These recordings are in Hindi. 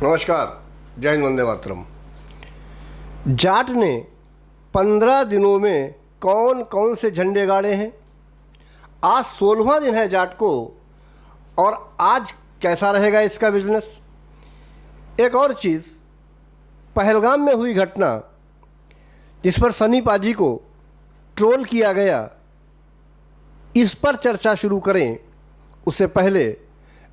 नमस्कार, जय हिंद, वंदे मातरम। जाट ने 15 दिनों में कौन कौन से झंडे गाड़े हैं? आज 16वां दिन है जाट को, और आज कैसा रहेगा इसका बिजनेस? एक और चीज़, पहलगाम में हुई घटना जिस पर सनी पाजी को ट्रोल किया गया, इस पर चर्चा शुरू करें उससे पहले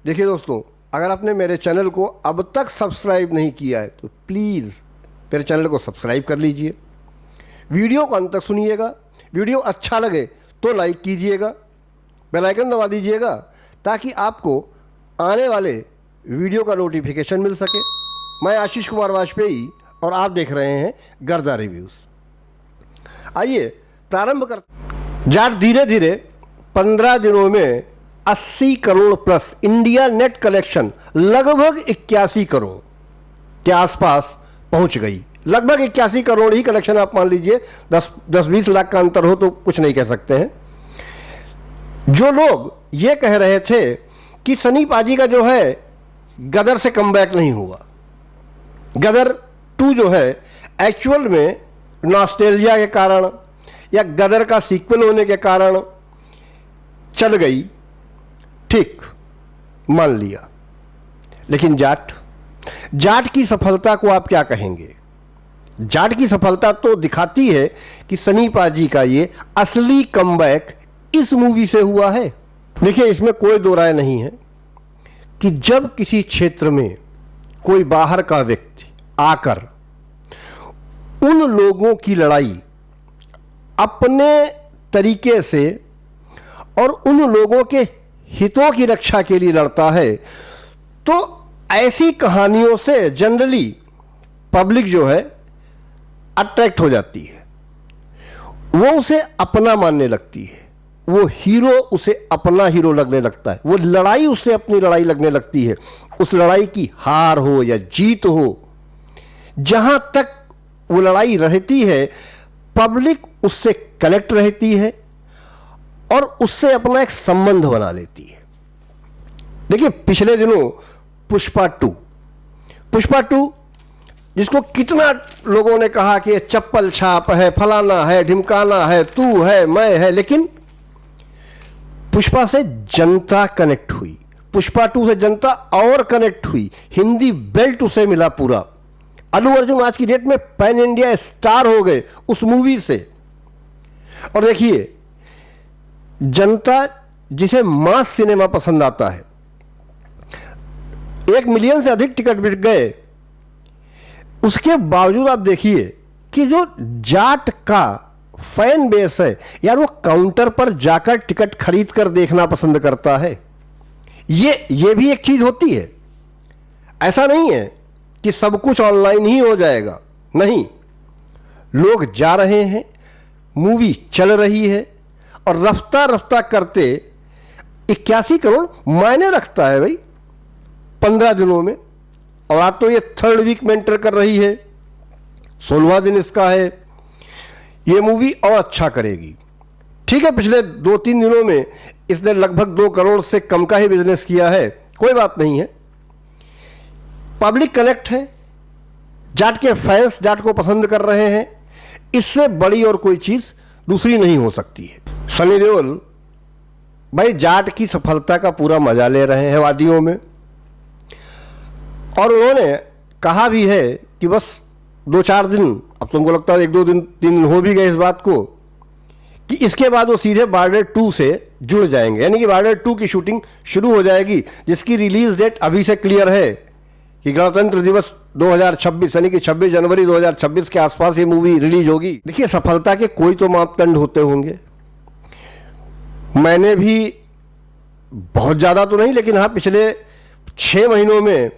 देखिए दोस्तों, अगर आपने मेरे चैनल को अब तक सब्सक्राइब नहीं किया है तो प्लीज़ मेरे चैनल को सब्सक्राइब कर लीजिए। वीडियो को अंत तक सुनिएगा। वीडियो अच्छा लगे तो लाइक कीजिएगा, बेल आइकन दबा दीजिएगा ताकि आपको आने वाले वीडियो का नोटिफिकेशन मिल सके। मैं आशीष कुमार वाजपेयी और आप देख रहे हैं गर्दा रिव्यूज़। आइए प्रारंभ करते। जाट धीरे धीरे 15 दिनों में 80 crore plus India net collection लगभग 81 करोड़ के आसपास पहुंच गई। लगभग 81 करोड़ ही कलेक्शन, आप मान लीजिए 10-20 लाख का अंतर हो तो कुछ नहीं कह सकते हैं। जो लोग ये कह रहे थे कि सनी पाजी का जो है गदर से कमबैक नहीं हुआ, गदर 2 जो है एक्चुअल में नॉस्टैल्जिया के कारण या गदर का सीक्वल होने के कारण चल गई, ठीक मान लिया। लेकिन जाट की सफलता को आप क्या कहेंगे? जाट की सफलता तो दिखाती है कि सनी पाजी का ये असली कमबैक इस मूवी से हुआ है। देखिए, इसमें कोई दो राय नहीं है कि जब किसी क्षेत्र में कोई बाहर का व्यक्ति आकर उन लोगों की लड़ाई अपने तरीके से और उन लोगों के हितों की रक्षा के लिए लड़ता है, तो ऐसी कहानियों से जनरली पब्लिक जो है अट्रैक्ट हो जाती है। वो उसे अपना मानने लगती है, वो हीरो उसे अपना हीरो लगने लगता है, वो लड़ाई उसे अपनी लड़ाई लगने लगती है। उस लड़ाई की हार हो या जीत हो, जहां तक वो लड़ाई रहती है पब्लिक उससे कनेक्ट रहती है और उससे अपना एक संबंध बना लेती है। देखिए, पिछले दिनों पुष्पा टू जिसको कितना लोगों ने कहा कि ये चप्पल छाप है, फलाना है, ढिमकाना है, तू है, मैं है, लेकिन पुष्पा से जनता कनेक्ट हुई, पुष्पा 2 से जनता और कनेक्ट हुई, हिंदी बेल्ट उसे मिला पूरा। अल्लू अर्जुन आज की डेट में पैन इंडिया स्टार हो गए उस मूवी से। और देखिए, जनता जिसे मास सिनेमा पसंद आता है, 1 मिलियन से अधिक टिकट बिक गए, उसके बावजूद आप देखिए कि जो जाट का फैन बेस है यार, वो काउंटर पर जाकर टिकट खरीद कर देखना पसंद करता है। ये भी एक चीज होती है। ऐसा नहीं है कि सब कुछ ऑनलाइन ही हो जाएगा, नहीं, लोग जा रहे हैं, मूवी चल रही है और रफ्ता रफ्ता करते 81 करोड़ मायने रखता है भाई 15 दिनों में। और आज तो ये 3rd वीक में एंटर कर रही है, 16वां दिन इसका है। ये मूवी और अच्छा करेगी। ठीक है, पिछले 2-3 दिनों में इसने लगभग 2 करोड़ से कम का ही बिजनेस किया है, कोई बात नहीं है। पब्लिक कनेक्ट है, जाट के फैंस जाट को पसंद कर रहे हैं, इससे बड़ी और कोई चीज दूसरी नहीं हो सकती है। सनी देओल भाई जाट की सफलता का पूरा मजा ले रहे हैं वादियों में, और उन्होंने कहा भी है कि बस 2-4 दिन, अब तुमको लगता है 1-2 दिन 3 दिन हो भी गए इस बात को, कि इसके बाद वो सीधे बॉर्डर 2 से जुड़ जाएंगे, यानी कि बॉर्डर 2 की शूटिंग शुरू हो जाएगी, जिसकी रिलीज डेट अभी से क्लियर है कि गणतंत्र दिवस 2026 यानी कि 26 जनवरी 2026 के आसपास ये मूवी रिलीज होगी। देखिए, सफलता के कोई तो मापदंड होते होंगे। मैंने भी बहुत ज़्यादा तो नहीं, लेकिन हाँ, पिछले 6 महीनों में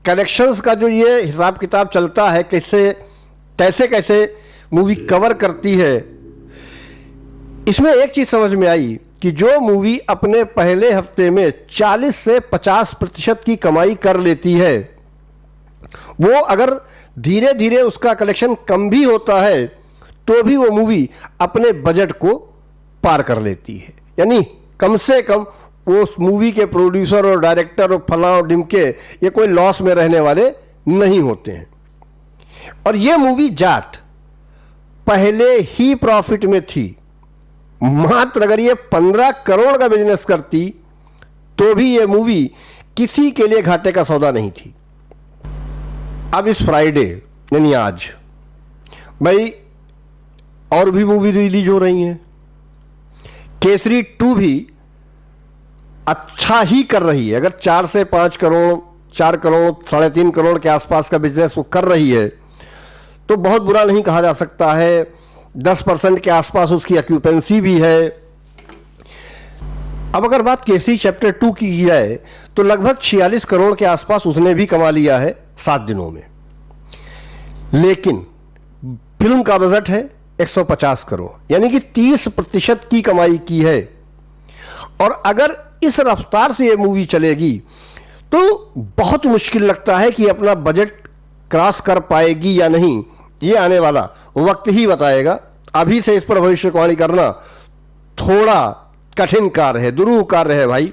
कलेक्शंस का जो ये हिसाब किताब चलता है, कैसे कैसे मूवी कवर करती है, इसमें एक चीज़ समझ में आई कि जो मूवी अपने पहले हफ्ते में 40 से 50% की कमाई कर लेती है, वो अगर धीरे धीरे उसका कलेक्शन कम भी होता है तो भी वो मूवी अपने बजट को पार कर लेती है। यानी कम से कम वो उस मूवी के प्रोड्यूसर और डायरेक्टर और फलां और ढिमके ये कोई लॉस में रहने वाले नहीं होते हैं। और ये मूवी जाट पहले ही प्रॉफिट में थी। मात्र अगर ये 15 करोड़ का बिजनेस करती तो भी ये मूवी किसी के लिए घाटे का सौदा नहीं थी। अब इस फ्राइडे यानी आज भाई और भी मूवी रिलीज हो रही हैं। केसरी 2 भी अच्छा ही कर रही है। अगर 4 से 5 करोड़ 4 करोड़ 3.5 करोड़ के आसपास का बिजनेस वो कर रही है तो बहुत बुरा नहीं कहा जा सकता है। 10% के आसपास उसकी ऑक्यूपेंसी भी है। अब अगर बात केसरी चैप्टर 2 की जाए तो लगभग 46 करोड़ के आसपास उसने भी कमा लिया है 7 दिनों में। लेकिन फिल्म का बजट है 150 करोड़, यानी कि 30% की कमाई की है। और अगर इस रफ्तार से ये मूवी चलेगी तो बहुत मुश्किल लगता है कि अपना बजट क्रॉस कर पाएगी या नहीं, ये आने वाला वक्त ही बताएगा। अभी से इस पर भविष्यवाणी करना थोड़ा कठिन कार्य है, दुरूह कार्य है भाई।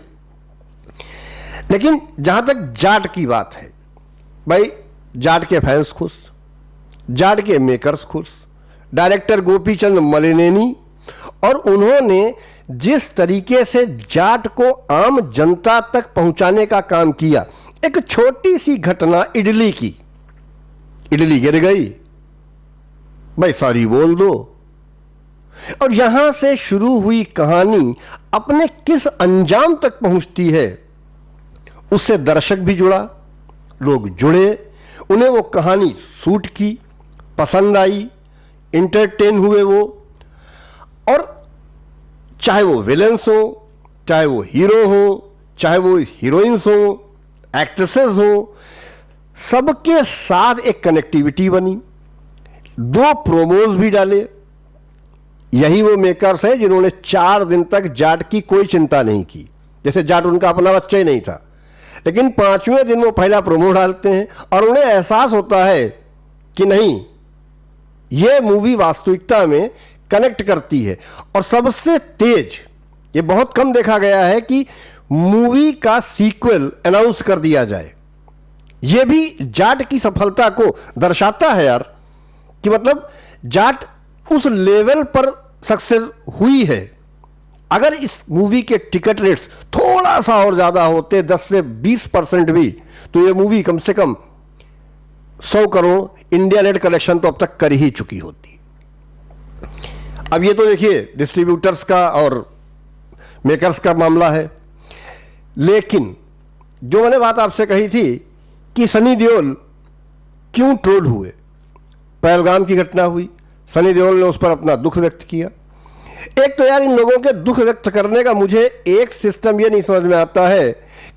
लेकिन जहां तक जाट की बात है, भाई जाट के फैंस खुश, जाट के मेकर्स खुश, डायरेक्टर गोपीचंद मलिनेनी, और उन्होंने जिस तरीके से जाट को आम जनता तक पहुंचाने का काम किया। एक छोटी सी घटना इडली की, इडली गिर गई भाई सॉरी बोल दो, और यहां से शुरू हुई कहानी अपने किस अंजाम तक पहुंचती है उससे दर्शक भी जुड़ा, लोग जुड़े, उन्हें वो कहानी सूट की, पसंद आई, इंटरटेन हुए वो। और चाहे वो विलेंस हो, चाहे वो हीरो हो, चाहे वो हीरोइंस हो, एक्ट्रेसेस हो, सबके साथ एक कनेक्टिविटी बनी। 2 प्रोमोज भी डाले। यही वो मेकर्स हैं जिन्होंने 4 दिन तक जाट की कोई चिंता नहीं की, जैसे जाट उनका अपना बच्चा ही नहीं था। लेकिन 5वें दिन वो पहला प्रोमो डालते हैं और उन्हें एहसास होता है कि नहीं, ये मूवी वास्तविकता में कनेक्ट करती है। और सबसे तेज, ये बहुत कम देखा गया है कि मूवी का सीक्वल अनाउंस कर दिया जाए। ये भी जाट की सफलता को दर्शाता है यार, कि मतलब जाट उस लेवल पर सक्सेस हुई है। अगर इस मूवी के टिकट रेट्स थोड़ा सा और ज्यादा होते, 10 से 20% भी, तो ये मूवी कम से कम 100 करोड़ इंडिया नेट कलेक्शन तो अब तक कर ही चुकी होती। अब ये तो देखिए डिस्ट्रीब्यूटर्स का और मेकर्स का मामला है। लेकिन जो मैंने बात आपसे कही थी कि सनी देओल क्यों ट्रोल हुए, पहलगाम की घटना हुई, सनी देओल ने उस पर अपना दुख व्यक्त किया। एक तो यार इन लोगों के दुख व्यक्त करने का मुझे एक सिस्टम ये नहीं समझ में आता है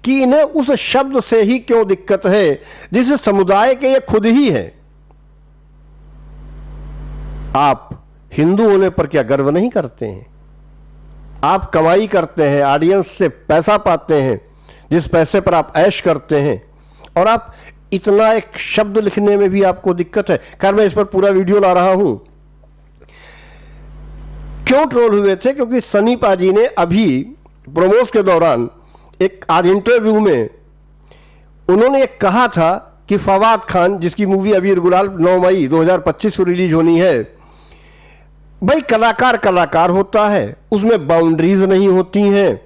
कि इन्हें उस शब्द से ही क्यों दिक्कत है जिस समुदाय के ये खुद ही है। आप हिंदू होने पर क्या गर्व नहीं करते हैं? आप कमाई करते हैं, ऑडियंस से पैसा पाते हैं, जिस पैसे पर आप ऐश करते हैं, और आप इतना एक शब्द लिखने में भी आपको दिक्कत है। खैर मैं इस पर पूरा वीडियो ला रहा हूं। क्यों ट्रोल हुए थे? क्योंकि सनी पाजी ने अभी प्रोमोस के दौरान एक आज इंटरव्यू में उन्होंने एक कहा था कि फवाद खान, जिसकी मूवी अभी गुलाल 9 मई 2025 को रिलीज होनी है, भाई कलाकार कलाकार होता है, उसमें बाउंड्रीज नहीं होती हैं,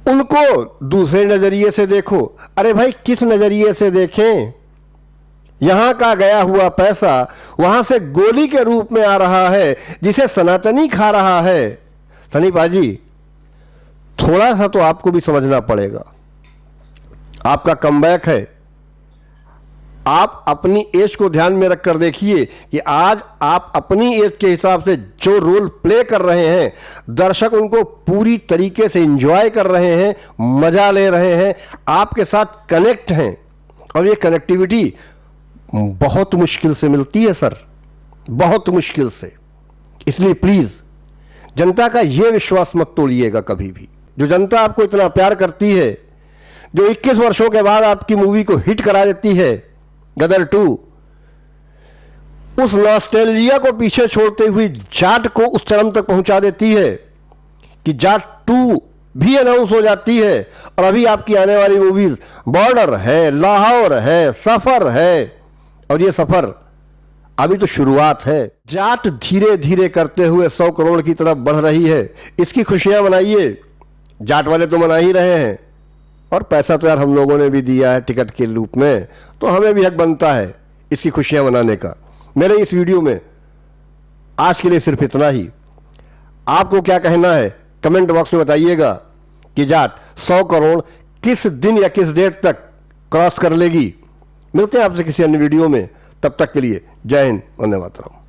उनको दूसरे नजरिए से देखो। अरे भाई किस नजरिए से देखें? यहां का गया हुआ पैसा वहां से गोली के रूप में आ रहा है जिसे सनातनी खा रहा है। सनी पाजी थोड़ा सा तो आपको भी समझना पड़ेगा। आपका कमबैक है। आप अपनी एज को ध्यान में रखकर देखिए कि आज आप अपनी एज के हिसाब से जो रोल प्ले कर रहे हैं, दर्शक उनको पूरी तरीके से एंजॉय कर रहे हैं, मजा ले रहे हैं, आपके साथ कनेक्ट हैं। और ये कनेक्टिविटी बहुत मुश्किल से मिलती है सर, बहुत मुश्किल से। इसलिए प्लीज जनता का यह विश्वास मत तोड़िएगा कभी भी। जो जनता आपको इतना प्यार करती है, जो 21 वर्षों के बाद आपकी मूवी को हिट करा देती है गदर 2, उस नॉस्टैल्जिया को पीछे छोड़ते हुए जाट को उस चरम तक पहुंचा देती है कि जाट 2 भी अनाउंस हो जाती है। और अभी आपकी आने वाली मूवीज बॉर्डर है, लाहौर है, सफर है, और ये सफर अभी तो शुरुआत है। जाट धीरे धीरे करते हुए 100 करोड़ की तरफ बढ़ रही है। इसकी खुशियां मनाइए। जाट वाले तो मना ही रहे हैं, और पैसा तो यार हम लोगों ने भी दिया है टिकट के रूप में, तो हमें भी हक बनता है इसकी खुशियां मनाने का। मेरे इस वीडियो में आज के लिए सिर्फ इतना ही। आपको क्या कहना है कमेंट बॉक्स में बताइएगा कि जाट 100 करोड़ किस दिन या किस डेट तक क्रॉस कर लेगी। मिलते हैं आपसे किसी अन्य वीडियो में, तब तक के लिए जय हिंद, वंदे मातरम।